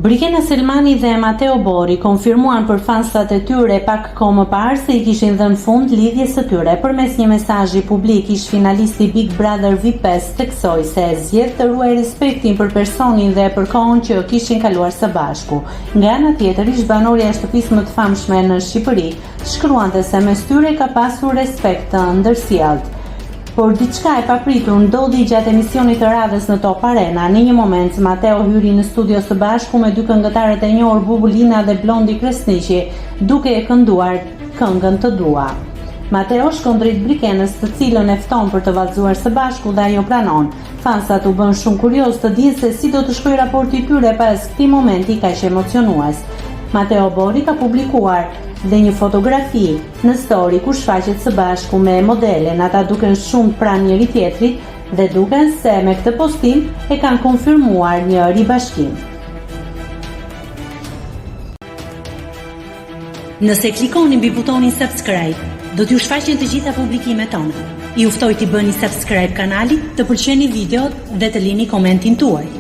Brikena Selmani dhe Matteo Bori konfirmuan për fansat e tyre pak kohë më parë se i kishin dhënë fund lidhjes së tyre. Përmes një mesazhi publik, ish finalisti Big Brother VIP5 theksoi se zgjedh të ruaj respektin për personin dhe për kohën që kishin kaluar së bashku. Nga ana tjetër, ish banorja e shtëpisë më të famshme në Shqipëri shkruante se mes tyre ka pasur respekt të ndërsjellët. Por diçka e papritur ndodhi gjatë emisionit të radhës në Top Arena. Në një moment, Matteo hyri në studio së bashku me dy këngëtarët e njohur Bubulina dhe Blondi Kresniqi, duke e kënduar këngën Të dua. Matteo shkon drejt Brikenës, të cilën e fton për të vallëzuar së bashku dhe ajo pranon. Fansat u bën shumë kurioz të dinë se si do të shkojë raporti i tyre pas këtij momenti kaq emocionues. Matteo Bori ka publikuar dhe një fotografi në story ku shfaqet së bashku me modelen, ata duken shumë pranë njëri tjetrit dhe duken se me këtë postim e kanë konfirmuar një ribashkim. Nëse klikoni mbi butonin subscribe, do t'ju shfaqen të gjitha publikimet tona. Ju ftoj t'i bëni subscribe kanalit, të pëlqeni videot dhe të lini komentin tuaj.